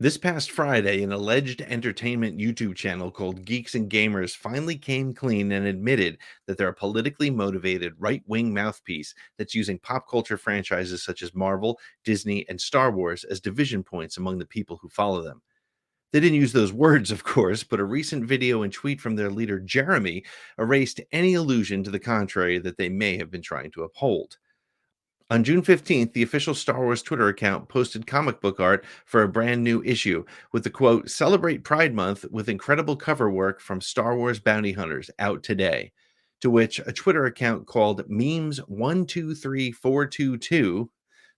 This past Friday, an alleged entertainment YouTube channel called Geeks and Gamers finally came clean and admitted that they're a politically motivated right wing mouthpiece that's using pop culture franchises such as Marvel, Disney, and Star Wars as division points among the people who follow them. They didn't use those words, of course, but a recent video and tweet from their leader, Jeremy, erased any allusion to the contrary that they may have been trying to uphold. On June 15th, the official Star Wars Twitter account posted comic book art for a brand new issue with the quote, "Celebrate Pride Month with incredible cover work from Star Wars bounty hunters out today." To which a Twitter account called Memes123422,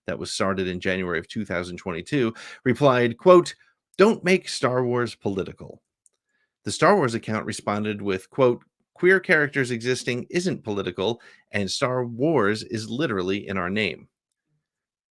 that was started in January of 2022, replied, quote, "Don't make Star Wars political." The Star Wars account responded with, quote, "Queer characters existing isn't political, and Star Wars is literally in our name."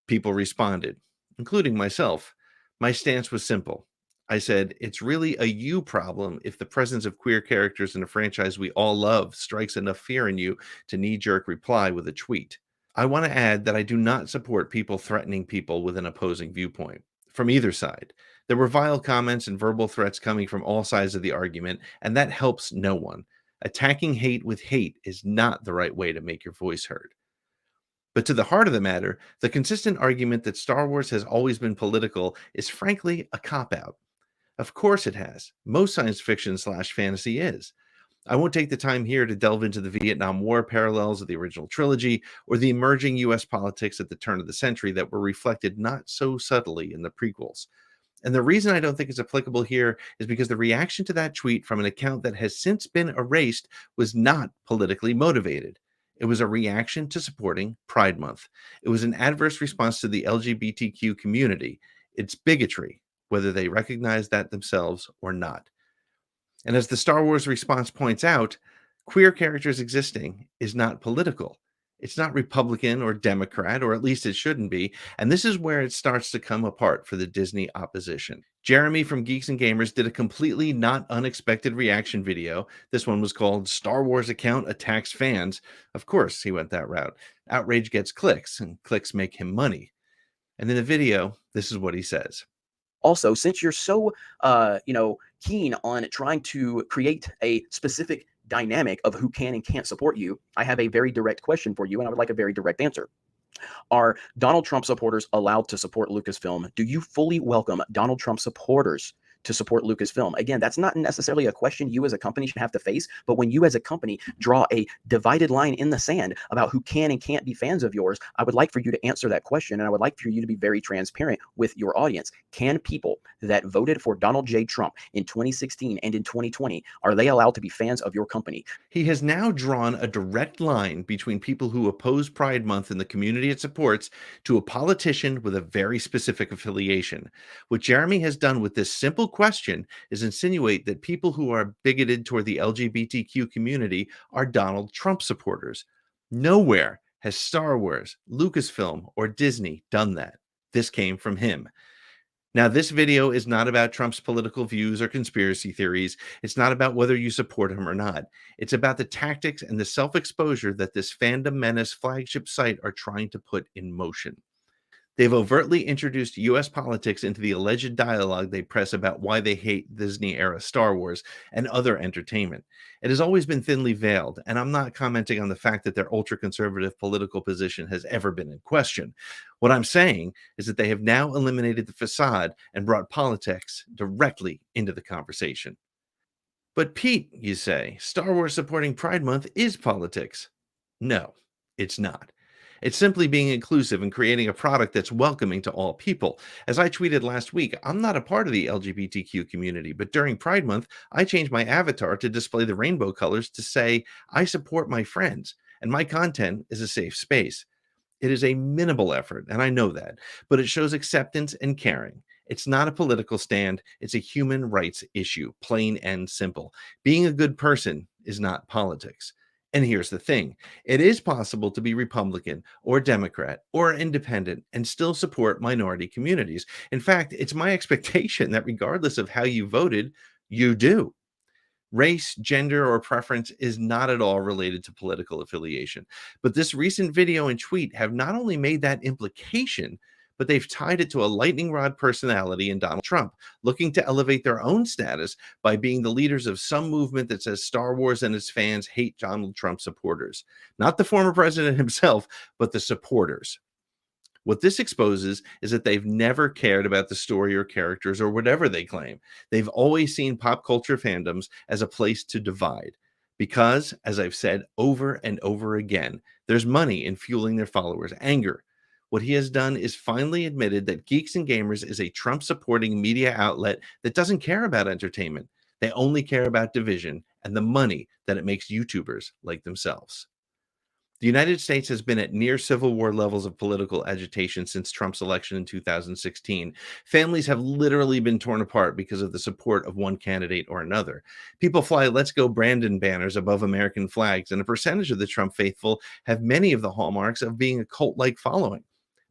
People responded, including myself. My stance was simple. I said, it's really a you problem if the presence of queer characters in a franchise we all love strikes enough fear in you to knee jerk reply with a tweet. I want to add that I do not support people threatening people with an opposing viewpoint from either side. There were vile comments and verbal threats coming from all sides of the argument, and that helps no one. Attacking hate with hate is not the right way to make your voice heard. But to the heart of the matter, the consistent argument that Star Wars has always been political is frankly a cop out. Of course it has. Most science fiction slash fantasy is. I won't take the time here to delve into the Vietnam War parallels of the original trilogy or the emerging US politics at the turn of the century that were reflected not so subtly in the prequels. And the reason I don't think it's applicable here is because the reaction to that tweet from an account that has since been erased was not politically motivated. It was a reaction to supporting Pride Month. It was an adverse response to the LGBTQ community. It's bigotry, whether they recognize that themselves or not. And as the Star Wars response points out, queer characters existing is not political. It's not Republican or Democrat, or at least it shouldn't be. And this is where it starts to come apart for the Disney opposition. Jeremy from Geeks and Gamers did a completely not unexpected reaction video. This one was called Star Wars Account Attacks Fans. Of course, he went that route. Outrage gets clicks, and clicks make him money. And in the video, this is what he says. Also, since you're so, keen on trying to create a specific dynamic of who can and can't support you, I have a very direct question for you, and I would like a very direct answer. Are Donald Trump supporters allowed to support Lucasfilm? Do you fully welcome Donald Trump supporters to support Lucasfilm? Again, that's not necessarily a question you as a company should have to face, but when you as a company draw a divided line in the sand about who can and can't be fans of yours, I would like for you to answer that question, and I would like for you to be very transparent with your audience. Can people that voted for Donald J. Trump in 2016 and in 2020, are they allowed to be fans of your company? He has now drawn a direct line between people who oppose Pride Month and the community it supports to a politician with a very specific affiliation. What Jeremy has done with this simple question is insinuate that people who are bigoted toward the LGBTQ community are Donald Trump supporters. Nowhere has Star Wars, Lucasfilm, or Disney done that. This came from him. Now, this video is not about Trump's political views or conspiracy theories. It's not about whether you support him or not. It's about the tactics and the self-exposure that this fandom menace flagship site are trying to put in motion. They've overtly introduced U.S. politics into the alleged dialogue they press about why they hate Disney-era Star Wars and other entertainment. It has always been thinly veiled, and I'm not commenting on the fact that their ultra-conservative political position has ever been in question. What I'm saying is that they have now eliminated the facade and brought politics directly into the conversation. But Pete, you say, Star Wars supporting Pride Month is politics. No, it's not. It's simply being inclusive and creating a product that's welcoming to all people. As I tweeted last week, I'm not a part of the LGBTQ community, but during Pride Month, I changed my avatar to display the rainbow colors to say, I support my friends, and my content is a safe space. It is a minimal effort, and I know that, but it shows acceptance and caring. It's not a political stand, it's a human rights issue, plain and simple. Being a good person is not politics. And here's the thing, it is possible to be Republican or Democrat or independent and still support minority communities. In fact, it's my expectation that regardless of how you voted, you do. Race, gender, or preference is not at all related to political affiliation. But this recent video and tweet have not only made that implication, but they've tied it to a lightning rod personality in Donald Trump, looking to elevate their own status by being the leaders of some movement that says Star Wars and its fans hate Donald Trump supporters. Not the former president himself, but the supporters. What this exposes is that they've never cared about the story or characters or whatever they claim. They've always seen pop culture fandoms as a place to divide. Because, as I've said over and over again, there's money in fueling their followers' anger. What he has done is finally admitted that Geeks and Gamers is a Trump supporting media outlet that doesn't care about entertainment. They only care about division and the money that it makes YouTubers like themselves. The United States has been at near civil war levels of political agitation since Trump's election in 2016. Families have literally been torn apart because of the support of one candidate or another. People fly "Let's Go Brandon" banners above American flags, and a percentage of the Trump faithful have many of the hallmarks of being a cult-like following.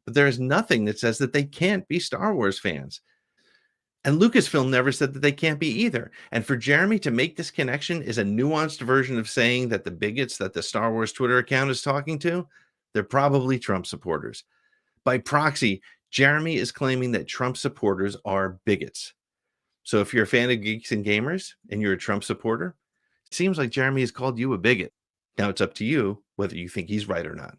But there is nothing that says that they can't be Star Wars fans. And Lucasfilm never said that they can't be either. And for Jeremy to make this connection is a nuanced version of saying that the bigots that the Star Wars Twitter account is talking to, they're probably Trump supporters. By proxy, Jeremy is claiming that Trump supporters are bigots. So if you're a fan of Geeks and Gamers and you're a Trump supporter, it seems like Jeremy has called you a bigot. Now it's up to you whether you think he's right or not.